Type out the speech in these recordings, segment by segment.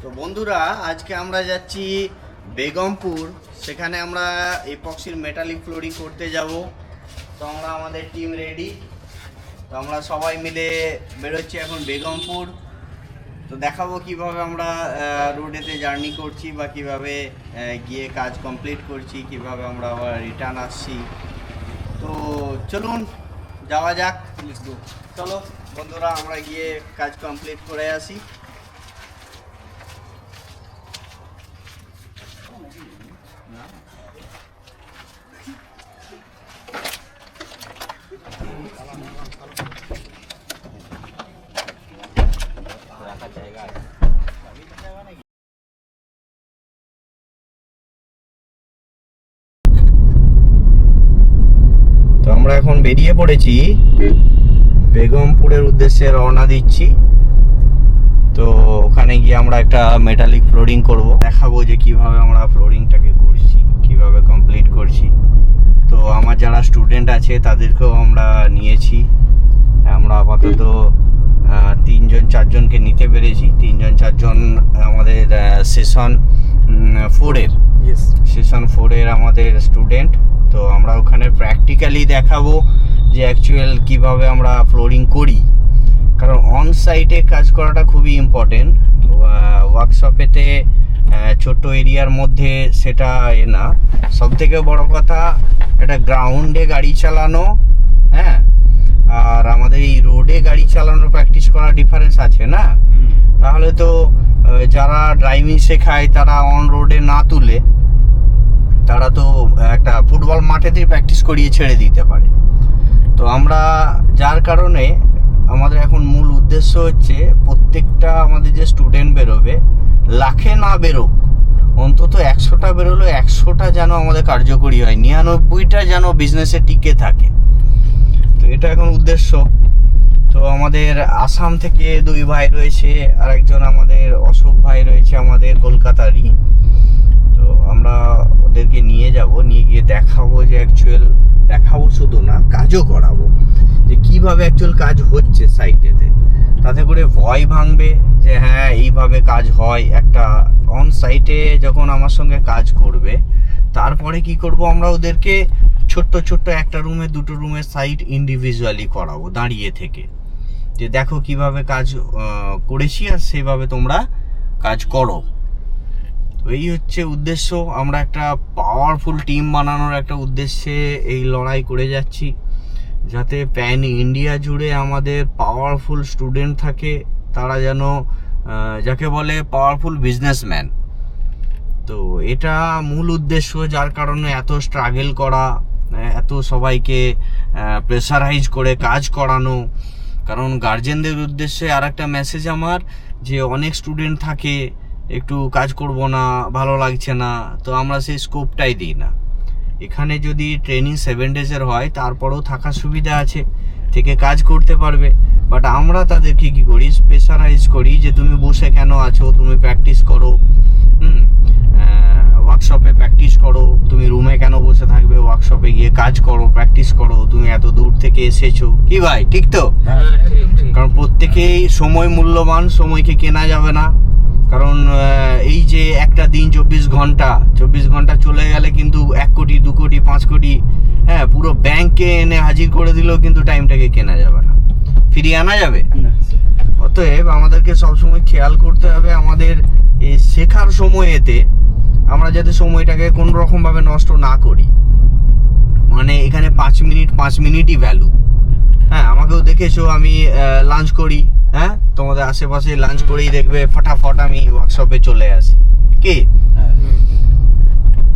তো বন্ধুরা আজকে আমরা যাচ্ছি বেগমপুর, সেখানে আমরা এপক্সির মেটালিক ফ্লোরিং করতে যাব। তো আমরা আমাদের টিম রেডি, তো আমরা সবাই মিলে বেরোচ্ছি এখন বেগমপুর। তো দেখাবো কিভাবে আমরা রোডেতে জার্নি করছি বা কিভাবে গিয়ে কাজ কমপ্লিট করছি, কিভাবে আমরা আবার রিটার্ন আসছি। তো চলুন যাওয়া যাক, চলো বন্ধুরা আমরা গিয়ে কাজ কমপ্লিট করে আসি। তো আমরা এখন বেরিয়ে পড়েছি, বেগমপুরের উদ্দেশ্যে রওনা দিচ্ছি। তো ওখানে গিয়ে আমরা একটা মেটালিক ফ্লোরিং করব, দেখাবো যে কিভাবে আমরা ফ্লোরিংটাকে করছি, কিভাবে কমপ্লিট করছি। তো আমার যারা স্টুডেন্ট আছে তাদেরকেও আমরা নিয়েছি। আমরা আপাতত 3-4জনকে নিতে পেরেছি। 3-4জন আমাদের সেশন 4-এর আমাদের স্টুডেন্ট। তো আমরা ওখানে প্র্যাকটিক্যালি দেখাবো যে অ্যাকচুয়াল কিভাবে আমরা ফ্লোরিং করি, কারণ অন সাইটে কাজ করাটা খুবই ইম্পর্টেন্ট। ওয়ার্কশপেতে ছোট্ট এরিয়ার মধ্যে সেটা না, সব থেকে বড় কথা এটা গ্রাউন্ডে গাড়ি চালানো, হ্যাঁ, আর আমাদের এই রোডে গাড়ি চালানোর প্র্যাকটিস করার ডিফারেন্স আছে না। তাহলে তো যারা ড্রাইভিং শেখায় তারা অন রোডে না তুলে তারা তো একটা ফুটবল মাঠেতেই প্র্যাকটিস করিয়ে ছেড়ে দিতে পারে। তো আমরা যার কারণে আমাদের এখন মূল উদ্দেশ্য হচ্ছে প্রত্যেকটা আমাদের যে স্টুডেন্ট বেরোবে, লাখে না বেরোক, অন্তত 100টা বেরোলো 100টা যেন আমাদের কার্যকরী হয়, 99টা যেন বিজনেসে টিকে থাকে। তো এটা এখন উদ্দেশ্য। তো আমাদের আসাম থেকে 2 ভাই রয়েছে, আর একজন আমাদের অশোক ভাই রয়েছে আমাদের কলকাতারই। তো আমরা ওদেরকে নিয়ে যাব, নিয়ে গিয়ে দেখাবো যে অ্যাকচুয়াল, দেখাবো শুধু না কাজও করাবো যে কিভাবে অ্যাকচুয়াল কাজ হচ্ছে সাইটেতে। তাতে করে ভয় ভাঙবে যে হ্যাঁ এইভাবে কাজ হয়। একটা অন সাইটে যখন আমার সঙ্গে কাজ করবে, তারপরে কি করব, আমরা ওদেরকে ছোট্ট ছোট্ট একটা রুমে 2টো রুমের সাইট ইন্ডিভিজুয়ালি করাবো দাঁড়িয়ে থেকে, যে দেখো কিভাবে কাজ করেছি আর সেভাবে তোমরা কাজ করো। এই হচ্ছে উদ্দেশ্য। আমরা একটা পাওয়ারফুল টিম বানানোর একটা উদ্দেশ্যে এই লড়াই করে যাচ্ছি, যাতে প্যান ইন্ডিয়া জুড়ে আমাদের পাওয়ারফুল স্টুডেন্ট থাকে, তারা যেন যাকে বলে পাওয়ারফুল বিজনেসম্যান। তো এটা মূল উদ্দেশ্য, যার কারণে এত স্ট্রাগল করা, এত সবাইকে প্রেসারাইজ করে কাজ করানো। কারণ গার্জেনদের উদ্দেশ্যে আর একটা মেসেজ আমার, যে অনেক স্টুডেন্ট থাকে একটু কাজ করব না, ভালো লাগছে না, তো আমরা সেই স্কোপটাই দিই না। এখানে যদি ট্রেনিং 7 ডেজের হয়, তারপরেও থাকার সুবিধা আছে, থেকে কাজ করতে পারবে। বাট আমরা তাদেরকে কি করি, প্রেসারাইজ করি যে তুমি বসে কেন আছো, তুমি প্র্যাকটিস করো, ওয়ার্কশপে প্র্যাকটিস করো, তুমি রুমে কেন বসে থাকবে, ওয়ার্কশপে গিয়ে কাজ করো, প্র্যাকটিস করো, তুমি এত দূর থেকে এসেছো। কি ভাই, ঠিক তো? কারণ প্রত্যেকেই সময় মূল্যবান, সময়কে কেনা যাবে না। কারণ এই যে একটা দিন 24 ঘন্টা চলে গেলে কিন্তু 1 কোটি 2 কোটি 5 কোটি, হ্যাঁ, পুরো ব্যাংকে এনে হাজির করে দিলেও কিন্তু টাইমটাকে কেনা যাবে না, ফিরিয়ে আনা যাবে। অতএব আমাদেরকে সবসময় খেয়াল করতে হবে আমাদের এই শেখার সময়েতে আমরা যাতে সময়টাকে কোনো রকমভাবে নষ্ট না করি। মানে এখানে 5 মিনিটই ভ্যালু। হ্যাঁ, আমাকেও দেখেছো আমি লাঞ্চ করি, হ্যাঁ, তোমাদের আশেপাশে লাঞ্চ করেই দেখবে ফটাফট আমি ওয়ার্কশপে চলে আসি, কি?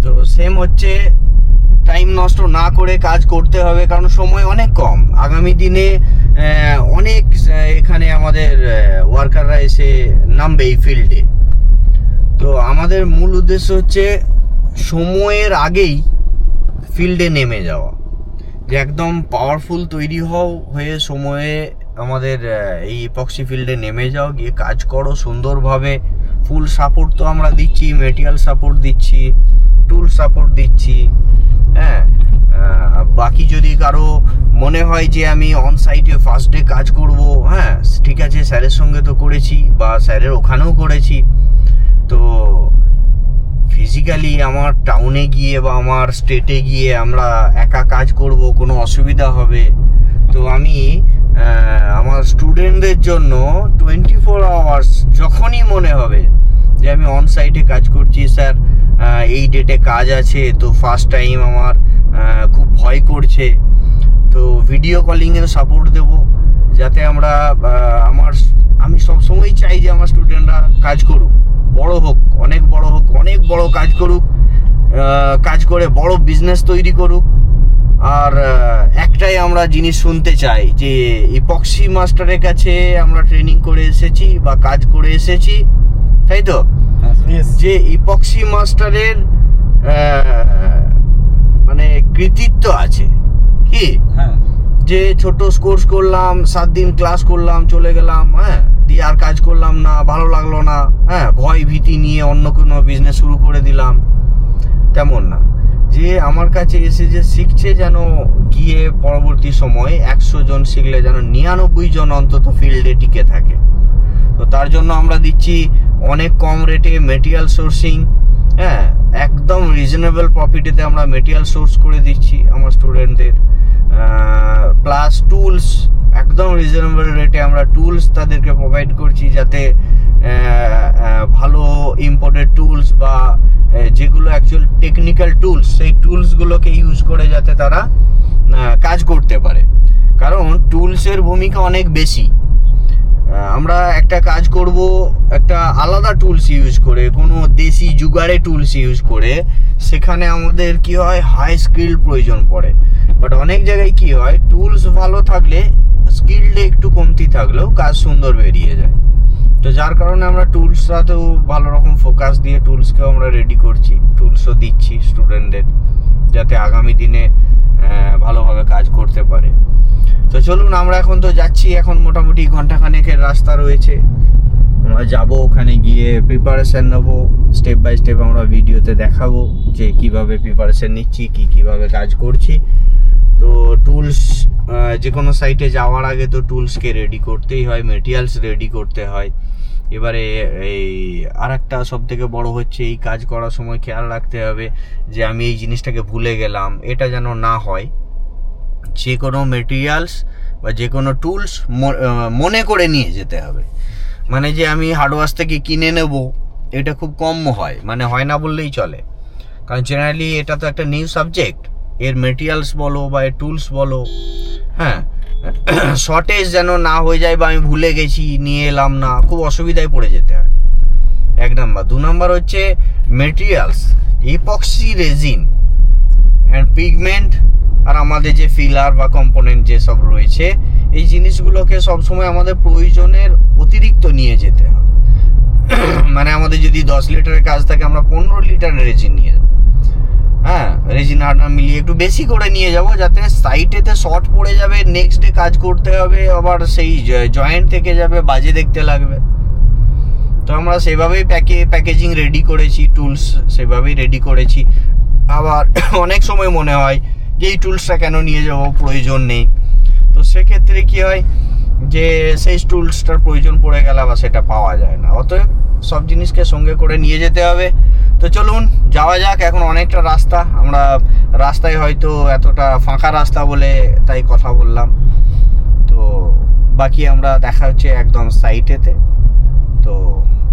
তো সেম হচ্ছে, টাইম নষ্ট না করে কাজ করতে হবে, কারণ সময় অনেক কম। আগামী দিনে অনেক এখানে আমাদের ওয়ার্কাররা এসে নামবে এই ফিল্ডে। তো আমাদের মূল উদ্দেশ্য হচ্ছে সময়ের আগেই ফিল্ডে নেমে যাওয়া, যে একদম পাওয়ারফুল তৈরি হয়ে সময়ে আমাদের এই ইপক্সি ফিল্ডে নেমে যাও, গিয়ে কাজ করো সুন্দরভাবে। ফুল সাপোর্ট তো আমরা দিচ্ছি, মেটেরিয়াল সাপোর্ট দিচ্ছি, টুল সাপোর্ট দিচ্ছি, হ্যাঁ। বাকি যদি কারো মনে হয় যে আমি অন সাইটে ফার্স্ট ডে কাজ করব, হ্যাঁ ঠিক আছে, স্যারের সঙ্গে তো করেছি বা স্যারের ওখানেও করেছি, তো ফিজিক্যালি আমার টাউনে গিয়ে বা আমার স্টেটে গিয়ে আমরা একা কাজ করব, কোনো অসুবিধা হবে। তো আমি আমার স্টুডেন্টদের জন্য 24 আওয়ার্স যখনই মনে হবে যে আমি অন সাইটে কাজ করছি, স্যার এই ডেটে কাজ আছে, তো ফার্স্ট টাইম আমার খুব ভয় করছে, তো ভিডিও কলিংয়েও সাপোর্ট দেবো, যাতে আমি সবসময় চাই যে আমার স্টুডেন্টরা কাজ করুক, বড় হোক, অনেক বড় কাজ করুক, কাজ করে বড় বিজনেস তৈরি করুক। আর একটাই আমরা জিনিস শুনতে চাই যে ইপক্সি মাস্টারের কাছে আমরা ট্রেনিং করে এসেছি বা কাজ করে এসেছি, তাই তো? যে ইপক্সি মাস্টারের মানে কৃতিত্ব আছে কি, যে ছোট কোর্স করলাম, 7 দিন ক্লাস করলাম, চলে গেলাম, হ্যাঁ, দিয়ে আর কাজ করলাম না, ভালো লাগলো না, হ্যাঁ, ভয় ভীতি নিয়ে অন্য কোনো বিজনেস শুরু করে দিলাম, তেমন না। যে আমার কাছে এসে যে শিখছে, যেন গিয়ে পরবর্তী সময় 100 জন শিখলে যেন 99 জন অন্তত ফিল্ডে টিকে থাকে। তো তার জন্য আমরা দিচ্ছি অনেক কম রেটে মেটেরিয়াল সোর্সিং, হ্যাঁ, একদম রিজনেবল প্রফিটেতে আমরা মেটেরিয়াল সোর্স করে দিচ্ছি আমার স্টুডেন্টদের, প্লাস টুলস একদম রিজনেবল রেটে আমরা টুলস তাদেরকে প্রোভাইড করছি, যাতে ভালো ইম্পোর্টেড টুলস বা যেগুলো অ্যাকচুয়াল টেকনিক্যাল টুলস, সেই টুলসগুলোকে ইউজ করে যাতে তারা কাজ করতে পারে। কারণ টুলসের ভূমিকা অনেক বেশি। আমরা একটা কাজ করব একটা আলাদা টুলস ইউজ করে, কোনো দেশি জুগাড়ে টুলস ইউজ করে, সেখানে আমাদের কি হয়, হাই স্কিল প্রয়োজন পড়ে। বাট অনেক জায়গায় কি হয়, টুলস ভালো থাকলে স্কিলটা একটু কমতি থাকলেও কাজ সুন্দর বেরিয়ে যায়। তো যার কারণে আমরা টুলসটাতেও ভালো রকম ফোকাস দিয়ে টুলসকেও আমরা রেডি করছি, টুলসও দিচ্ছি স্টুডেন্টদের, যাতে আগামী দিনে ভালোভাবে কাজ করতে পারে। তো চলুন, আমরা এখন তো যাচ্ছি, এখন মোটামুটি ঘন্টাখানেকের রাস্তা রয়েছে, আমরা যাব, ওখানে গিয়ে প্রিপারেশান নেবো, স্টেপ বাই স্টেপ আমরা ভিডিওতে দেখাবো যে কিভাবে প্রিপারেশান নিচ্ছি, কিভাবে কাজ করছি। তো টুলস যে কোনো সাইটে যাওয়ার আগে তো টুলসকে রেডি করতেই হয়, মেটেরিয়ালস রেডি করতে হয়। এবারে এই আর একটা সব থেকে বড় হচ্ছে, এই কাজ করার সময় খেয়াল রাখতে হবে যে আমি এই জিনিসটাকে ভুলে গেলাম, এটা যেন না হয়। যে কোনো মেটেরিয়ালস বা যে কোনো টুলস মনে করে নিয়ে যেতে হবে। মানে যে আমি হার্ডওয়্যার থেকে কিনে নেব, এটা খুব কম হয়, মানে হয় না বললেই চলে। কারণ জেনারেলি এটা তো একটা নিউ সাবজেক্ট, এর মেটেরিয়ালস বলো বা এর টুলস বলো, হ্যাঁ, শর্টেজ যেন না হয়ে যায় বা আমি ভুলে গেছি, নিয়ে এলাম না, খুব অসুবিধায় পড়ে যেতে হয়, 1 নাম্বার। 2 নাম্বার হচ্ছে materials, epoxy resin and pigment, আর আমাদের যে ফিলার বা কম্পোনেন্ট যেসব রয়েছে, এই জিনিসগুলোকে সবসময় আমাদের প্রয়োজনের অতিরিক্ত নিয়ে যেতে হবে। মানে আমাদের যদি 10 লিটারের কাজ থাকে, আমরা 15 লিটারের রেজিন নিয়ে যাবো, হ্যাঁ, রেজিন হার্ডনার মিলিয়ে একটু বেশি করে নিয়ে যাব, যাতে সাইটেতে শর্ট পড়ে যাবে, নেক্সট ডে কাজ করতে হবে, আবার সেই জয়েন্ট থেকে যাবে, বাজে দেখতে লাগবে। তো আমরা সেভাবেই প্যাকেজিং রেডি করেছি, টুলস সেভাবেই রেডি করেছি। আবার অনেক সময় মনে হয় যে এই টুলসটা কেন নিয়ে যাবো, প্রয়োজন নেই। তো সেক্ষেত্রে কি হয় যে সেই টুলসটার প্রয়োজন পড়ে গেলে আবার সেটা পাওয়া যায় না, অতএব সব জিনিসকে সঙ্গে করে নিয়ে যেতে হবে। তো চলুন যাওয়া যাক, এখন অনেকটা রাস্তা, আমরা রাস্তায় হয়তো এতটা ফাঁকা রাস্তা বলে তাই কথা বললাম। তো বাকি আমরা দেখা হচ্ছে একদম সাইটেতে। তো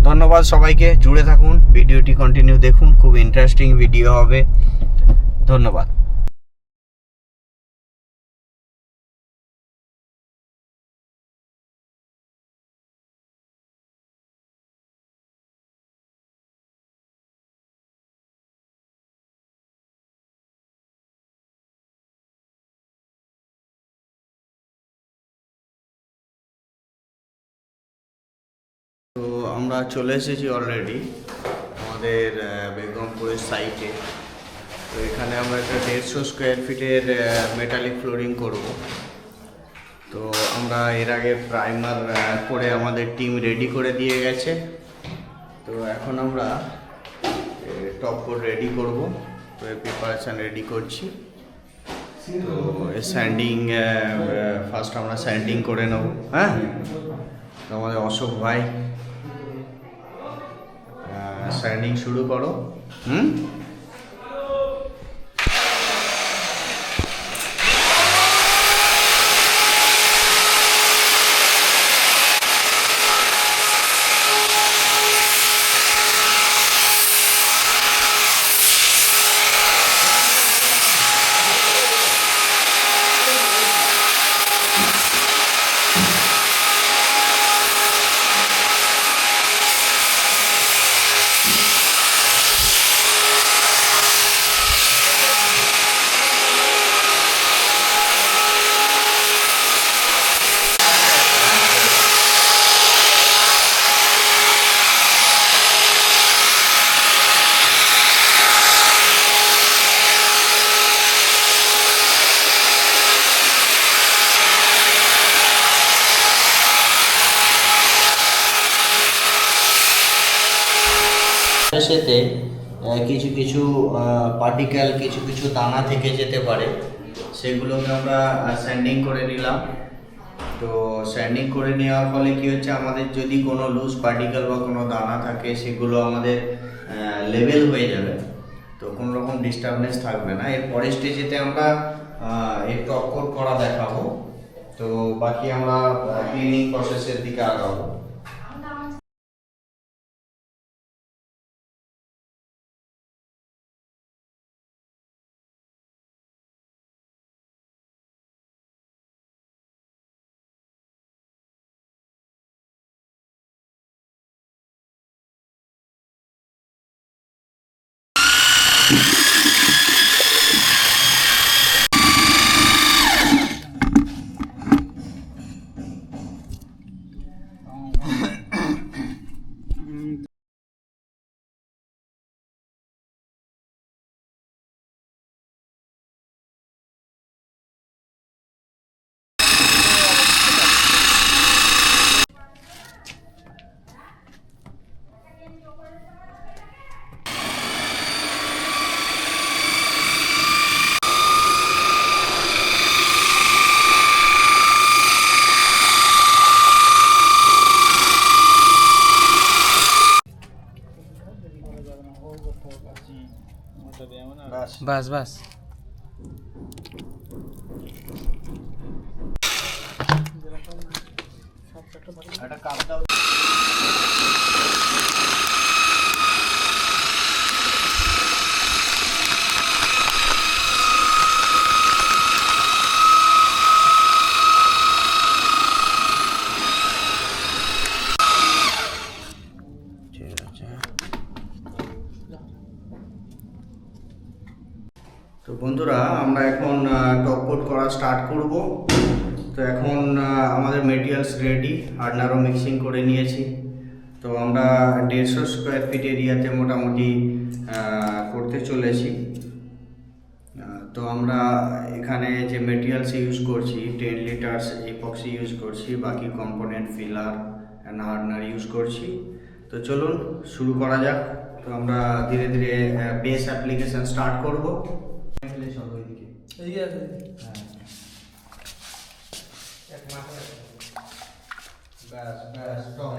ধন্যবাদ সবাইকে, জুড়ে থাকুন, ভিডিওটি কন্টিনিউ দেখুন, খুব ইন্টারেস্টিং ভিডিও হবে। ধন্যবাদ। তো আমরা চলে এসেছি অলরেডি আমাদের বেগমপুরের সাইটে। তো এখানে আমরা একটা 150 স্কোয়ার ফিটের মেটালিক ফ্লোরিং করব। তো আমরা এর আগে প্রাইমার করে আমাদের টিম রেডি করে দিয়ে গেছে। তো এখন আমরা টপ কোট রেডি করব, তো প্রিপারেশান রেডি করছি। তো স্যান্ডিং ফার্স্ট আমরা স্যান্ডিং করে নেব, হ্যাঁ। তো আমাদের অশোক ভাই স্যান্ডিং শুরু করো। হুম, সেতে কিছু কিছু পার্টিকেল, কিছু কিছু দানা থেকে যেতে পারে, সেগুলোকে আমরা স্যান্ডিং করে নিলাম। তো স্যান্ডিং করে নেওয়ার ফলে কি হচ্ছে, আমাদের যদি কোনো লুজ পার্টিকেল বা কোনো দানা থাকে সেগুলো আমাদের লেভেল হয়ে যাবে, তো কোনো রকম ডিস্টারবেন্স থাকবে না। এর পরের স্টেজেতে আমরা এর টপ কোট করা দেখাবো। তো বাকি আমরা ক্লিনিং প্রসেসের দিকে আগাবো। বাস বাস একটা কাপ দাও। তো বন্ধুরা, আমরা এখন টপ কোট করা স্টার্ট করব। তো এখন আমাদের মেটেরিয়ালস রেডি, হার্ডনারও মিক্সিং করে নিয়েছি। তো আমরা 150 স্কোয়ার ফিট এরিয়াতে মোটামুটি করতে চলেছি। তো আমরা এখানে যে মেটেরিয়ালস ইউজ করছি, 10 লিটার্স এপক্সি ইউজ করছি, বাকি component filler and hardener use করছি। তো চলুন শুরু করা যাক। তো আমরা ধীরে ধীরে বেস অ্যাপ্লিকেশন স্টার্ট করব। ব্যাস ব্যাস।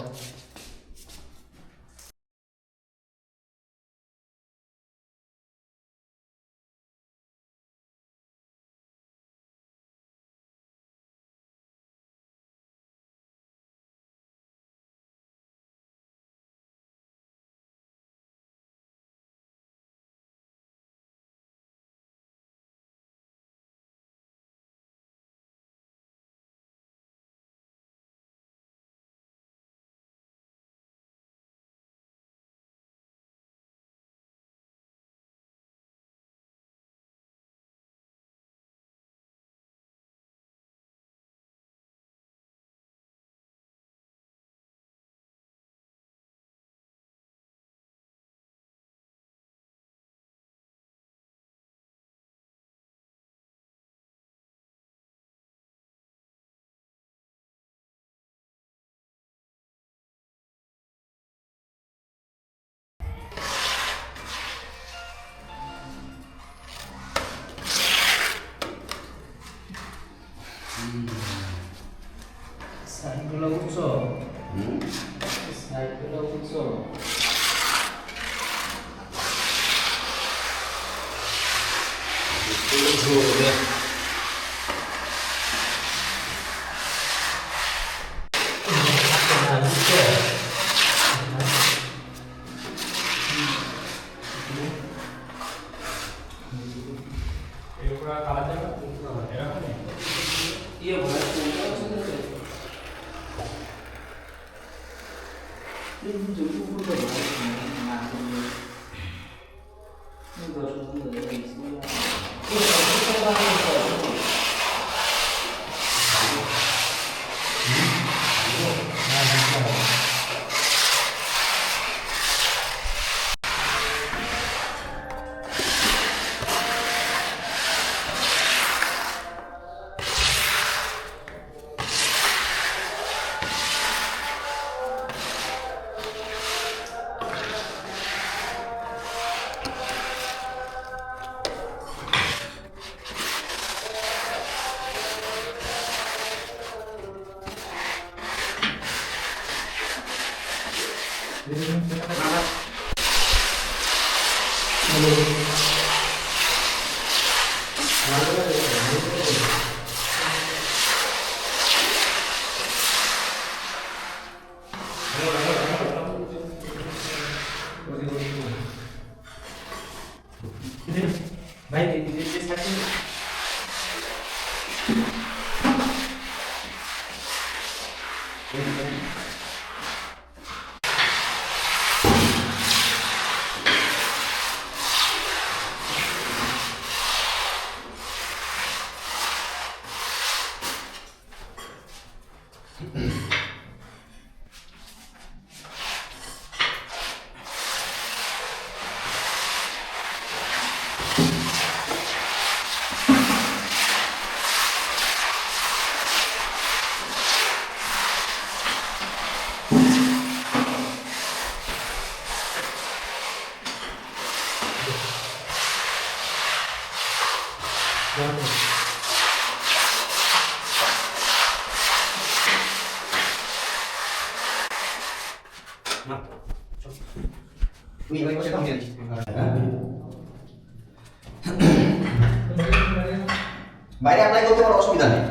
বাইরে অ্যাপ্লাই করতে পারো, অসুবিধা নেই।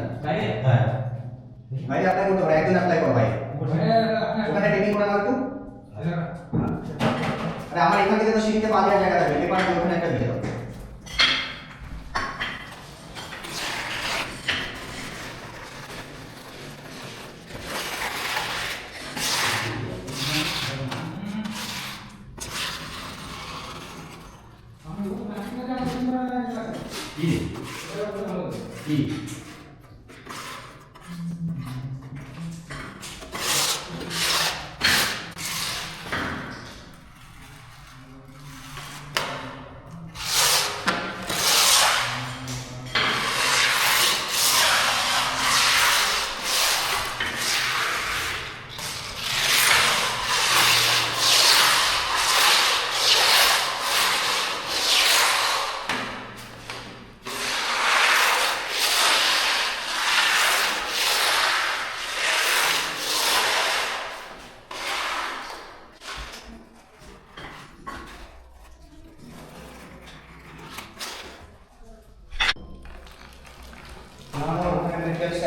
হ্যাঁ, বাইরে অ্যাপ্লাই করতে পারো, একদিন অ্যাপ্লাই করো বাইরে। ওখানে ট্রেনিং করে নাও একটু। আরে আমার এখান থেকে তো সিঁড়িতে পা দেওয়ার জায়গা থাকবে, পেপার ওখানে একটা দিয়ে দাও।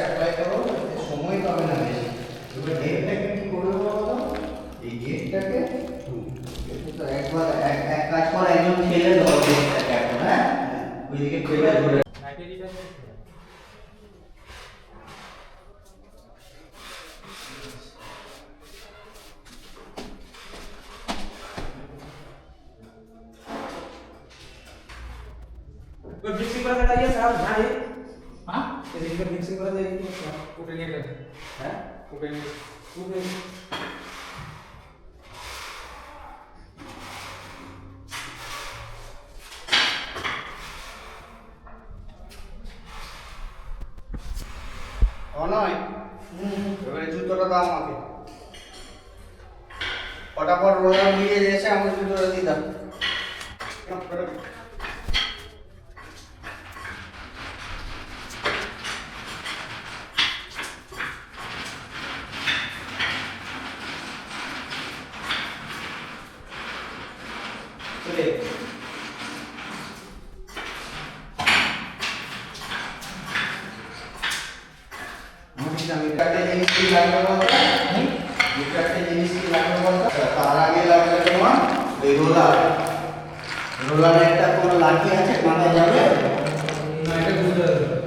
অ্যাপ্লাই করো, সময় পাবে না বেশি। এবার গেটটাকে কি করবে বলো তো? এই গেটটাকে একবার এক কাজ করে একজন ঠেলে ধরো গেটটাকে এখন, হ্যাঁ ওইদিকে ঠেলে ধরে मिक्सिंग करा जाता है साहब भाई। हां इधर मिक्सिंग करा जाएगी कुटे नहीं है हैं कुटे অনয় এবারে জুতোটা দাও আমাকে, ফটাফট রোলার নিয়ে এসে আমাকে জুতোটা দিয়ে দাও। লাগবে বলতো? দুটো একটা জিনিস কি লাগবে বলতো? তার আগে লাগবে তোমার ওই রোলার। রোলারে একটা কোনো লাঠি আছে, কাটা যাবে? না, এটা বুঝতে হবে।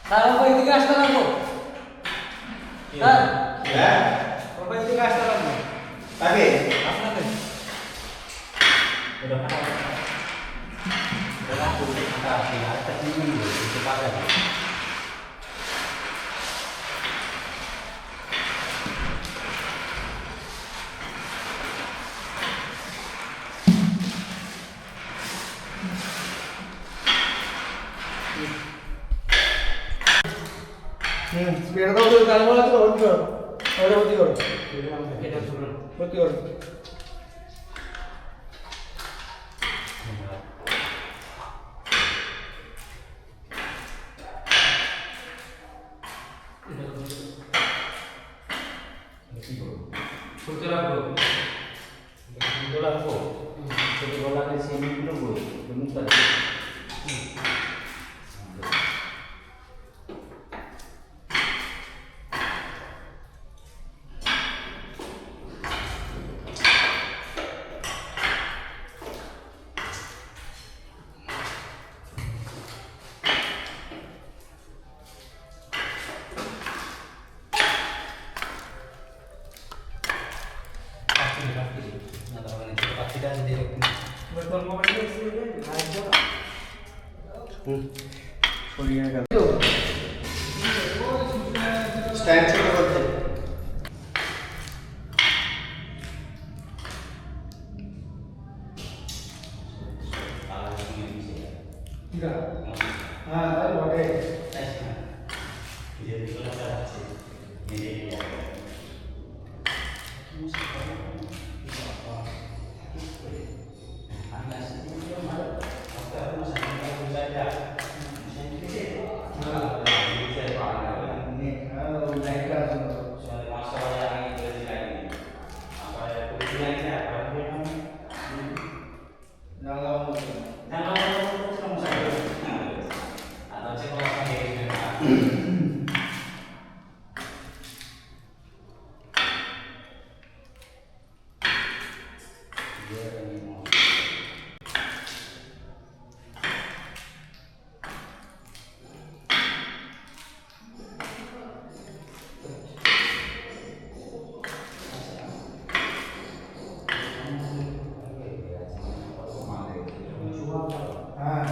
স্যার ওই দিকে আসতে লাগবো স্যার হ্যাঁ ওই দিকে আসতে লাগবো তাকে আপনাদের স্পিড দাও তো গান বলা তো ভর্তি করো ওটা ভর্তি করো এটা ভর্তি করো ভর্তি রাখো রাখবো ছোট গলাকে সিমেন্টগুলো বই তুমি তার সরিয়ে গেল স্ট্যান্ড ছোট করতে হ্যাঁ তাই বটে হ্যাঁ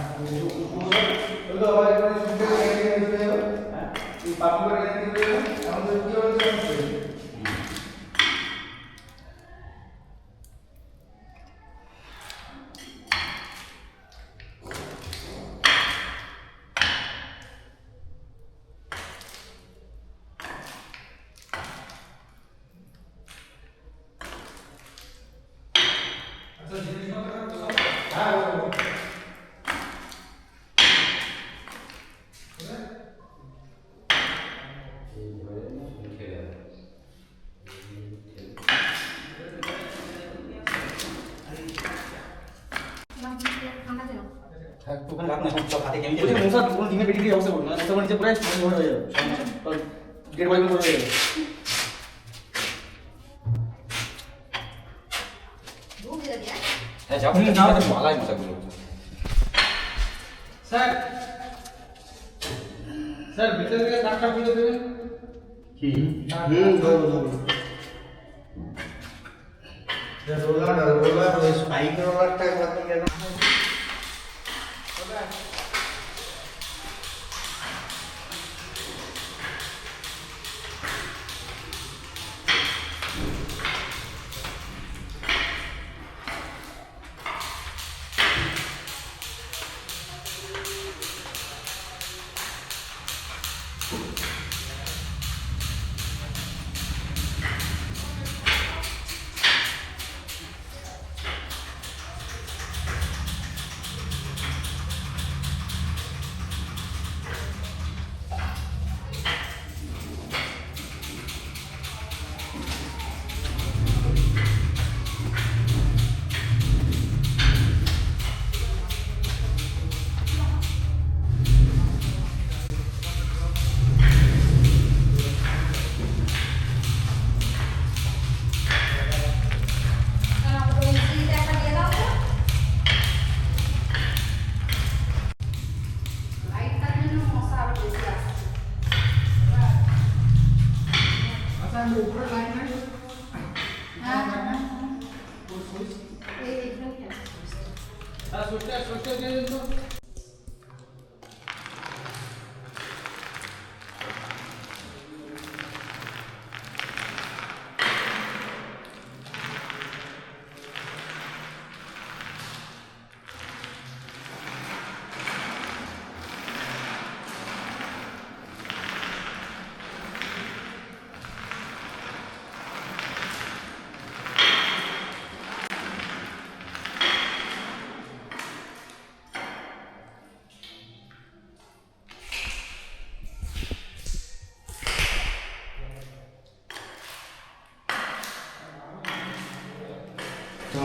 তো আবার এখানে শুনতে গিয়ে চলে যাবে এই পাপি করে এনে দিয়ে দেবে আমাদের কি হচ্ছে আচ্ছা জিনিসপত্র হ্যাঁ স্যার ভিতরে থেকে টাকা বুঝে দেবেন কি রোলার ওই স্পাইক রোলারটা আপনি কেন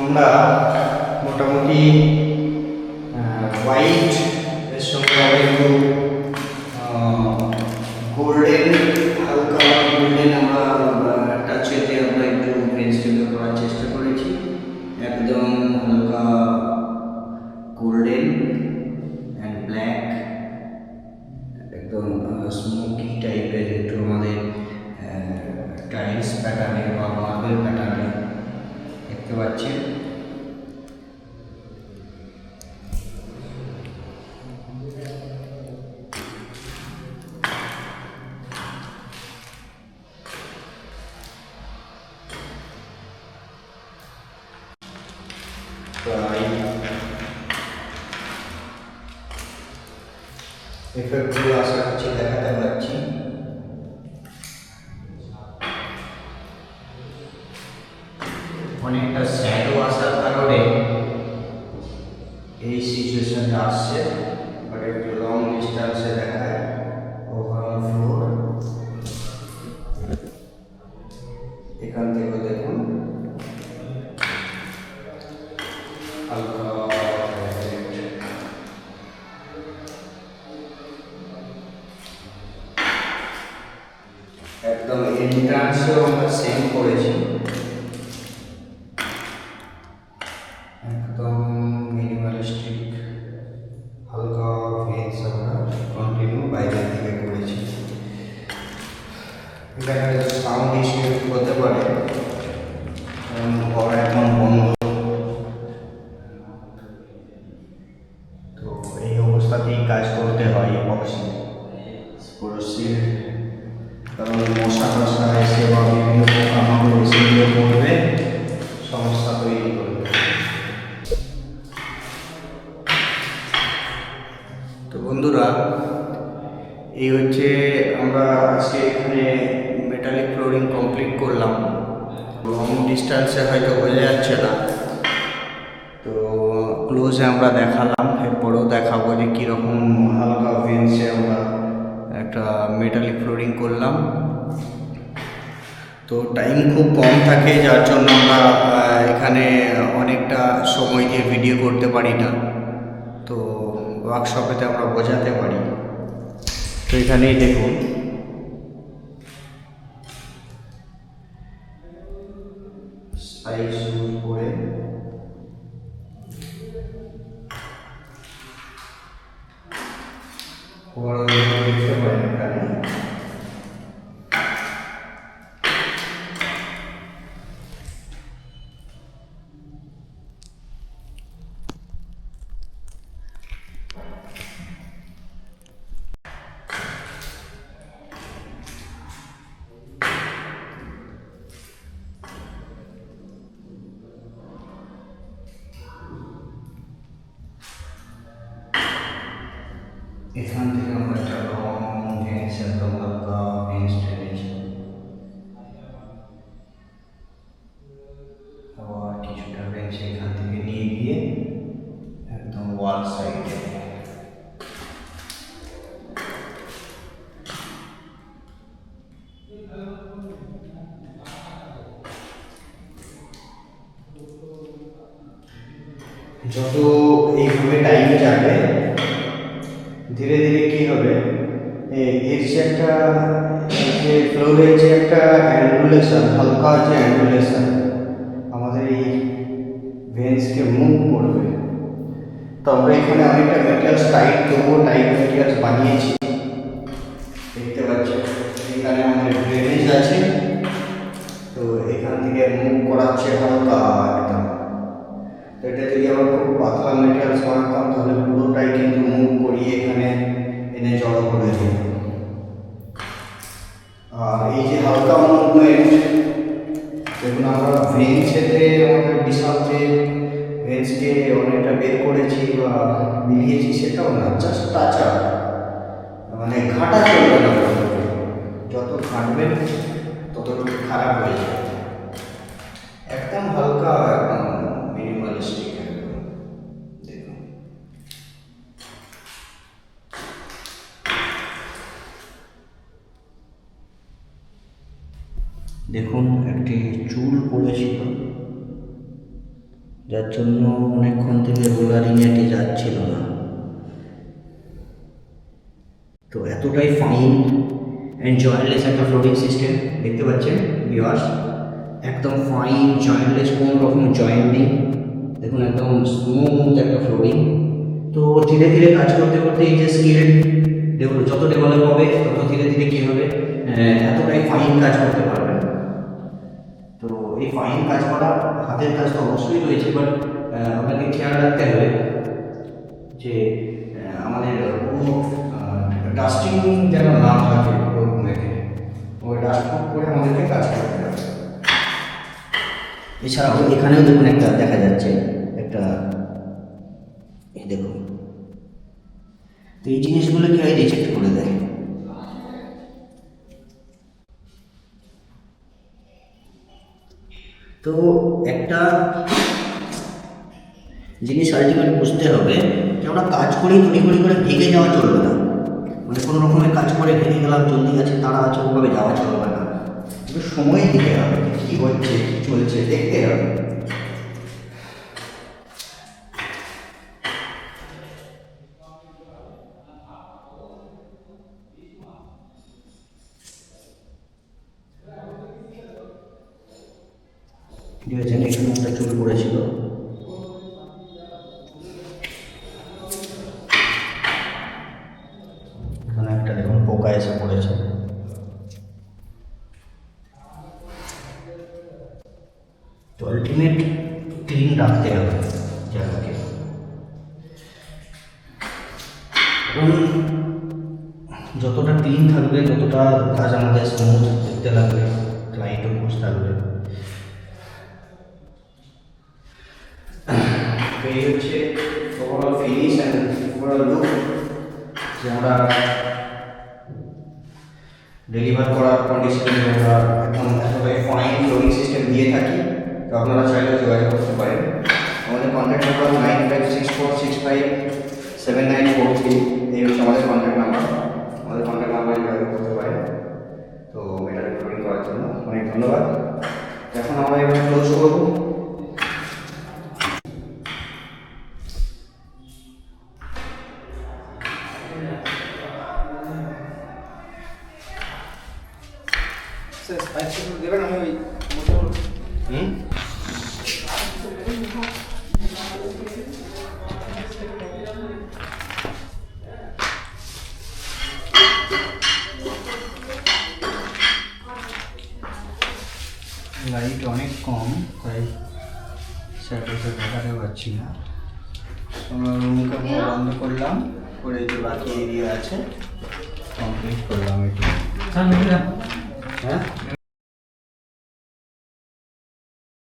আমরা মোটামুটি হোয়াইট এর সঙ্গে আমরা একটু গোল্ডেন, হালকা গোল্ডেন আমরা টাচেতে আমরা একটু পেন্সিল করার চেষ্টা করেছি। একদম হালকা গোল্ডেন অ্যান্ড ব্ল্যাক, একদম স্মোকি টাইপের একটু আমাদের টাইলস প্যাটার্নে বা মার্বেল প্যাটার্নে দেখতে পাচ্ছেন। এফেক্টগুলো আশা করছি দেখাতে পারছি। অনেকটা শ্যাডো আসার কারণে এই সিচুয়েশনটা আসছে, বাট একটু লং ডিস্টেন্সে দেখায় ওভারঅল ফ্লোর। এখান থেকে দেখুন হালকা একদম এন্ট্রান্সেও আমরা সেম করেছি, একদম মিনিমালিস্টিক হালকা ভেন্স আমরা কন্টিনিউ বাইরের দিকে করেছি। এখানে সাউন্ড ইস্যু হতে পারে কারণ ঘর এখন বন্ধ, তো এই অবস্থাতেই কাজ করতে হয় এপক্সি পুরো সিল, কারণ মশা টশা এসে বা বিভিন্ন পোকামাকড় এসে গিয়ে পড়বে, সমস্যা তৈরি করবে। তো বন্ধুরা, এই হচ্ছে আমরা আজকে এখানে মেটালিক ফ্লোরিং কমপ্লিট করলাম। লং ডিস্টেন্সে হয়তো বোঝা যাচ্ছে না, তো ক্লোজে আমরা দেখালাম, এরপরেও দেখাবো যে কীরকম হালকা ভেন্সে আমরা একটা মেটালিক ফ্লোরিং করলাম। তো টাইম খুব কম থাকে, যার জন্য আমরা এখানে অনেকটা সময় দিয়ে ভিডিও করতে পারি না, তো ওয়ার্কশপেতে আমরা বোঝাতে পারি। তো এখানেই দেখুন স্পাইক শুজ করে দেখতে পারেন এখানে। এখান থেকে আমরা একটা লং ভেন্স, একদম হালকা ভেন্স টেনেছি, আবার কিছুটা ভেন্স এখান থেকে নিয়ে গিয়ে একদম ওয়াল সাইডে। যত এইভাবে টাইম যাবে ধীরে ধীরে কি হবে, এর যে একটা যে ফ্লোরের যে একটা অ্যান্ডুলেশন, হালকা যে অ্যান্ডুলেশন আমাদের এই ভেন্সকে মুভ করবে। তো আমরা এখানে অনেকটা মেটেরিয়ালস টাইট দেবো, টাইট মেটেরিয়ালস বানিয়েছি, দেখতে পাচ্ছি। এখানে আমাদের ড্রেনেজ আছে, তো এখান থেকে মুভ করাচ্ছে হালকা একদম। তো এটা যদি আমরা খুব পাতলা মেটেরিয়ালস বানাতাম তাহলে পুরোটাই কিন্তু মুভ করিয়ে এখানে এনে জড়ো করে দিই। আর এই যে হালকা মুভমেন্ট, দেখুন আমরা ভেন্সেতে আমাদের বিশাল যে ভেন্সকে অনেকটা বের করেছি বা মিলিয়েছি সেটাও না, জাস্ট টাচ আপ, মানে ঘাটা চলবে না, যত ঘাটবেন ততটুকু খারাপ হয়ে যাবে। একদম হালকা, একদম মিনিমালিস্টিক, একদম দেখুন। দেখুন একটি চুল পড়েছিল, যার জন্য অনেকক্ষণ থেকে রোলারিংয়ে যাচ্ছিল না। তো এতটাই ফাইন অ্যান্ড জয়েন্টলেস একটা ফ্লোরিং সিস্টেম দেখতে পাচ্ছেন ভিউয়ার্স, একদম ফাইন জয়েন্টলেস, কোনো রকম জয়েন্ট নেই। দেখুন একদম স্মুথ একটা ফ্লোরিং। তো ধীরে ধীরে কাজ করতে করতে এই যে স্কিল দেখুন যত ডেভেলপ হবে তত ধীরে ধীরে কী হবে, এতটাই ফাইন কাজ করতে পারবেন। তো এই ফাইন কাজ করা, হাতের কাজ তো অবশ্যই রয়েছে, বাট আপনাকে খেয়াল রাখতে হবে যে আমাদের কোনো ডাস্টিং যেন না থাকে রুমেতে, ওই ডাস্টপ্রুফ করে আমাদেরকে কাজ করতে হবে। এছাড়াও এখানেও দেখুন একটা দেখা যাচ্ছে একটা, এই দেখুন। তো এই জিনিসগুলো কি হয়, রিজেক্ট করে দেয়। তো একটা জিনিস আলটিমেট বুঝতে হবে যে আমরা কাজ করেই তড়িঘড়ি করে ভেঙে যাওয়া চলবে না। মানে কোনো রকমের কাজ করে ভেঙে গেলাম, জলদি আছে তারা আছে, ওভাবে যাওয়া চলবে না। একটু সময় দিতে হবে, কী হচ্ছে কী চলছে দেখতে হবে। ঠিক আছে, এখানে একটা চুল পড়েছিল, এখানে একটা দেখুন পোকা এসে পড়েছে। তো আলটিমেট ক্লিন রাখতে হবে জায়গাকে। এবং যতটা ক্লিন থাকবে ততটা কাজ আমাদের স্মুথ দেখতে লাগবে, ক্লায়েন্টও খুশ থাকবে। এই হচ্ছে overall finish and overall look যে আমরা ডেলিভার করার কন্ডিশনে আমরা একদম এতটাই ফাইন ফ্লোরিং সিস্টেম দিয়ে থাকি। তো আপনারা চাইলে যোগাযোগ করতে পারেন। আমাদের কন্ট্যাক্ট নাম্বার 9564657943, এই হচ্ছে আমাদের কন্ট্যাক্ট নাম্বার। আমাদের কন্ট্যাক্ট নাম্বারে যোগাযোগ করতে পারেন। তো এটা রেকর্ডিং করার জন্য অনেক ধন্যবাদ। এখন আমরা এবার ক্লোজ করবো। স্যার স্পাইস দেবেন, আমি ওই লাইট অনেক কম, তাই সেটাকে দেখাতে পারছি না। আমরা রুমকে বন্ধ করলাম, করে যে বাকি এরিয়া আছে কমপ্লিট করলাম এটা। হ্যাঁ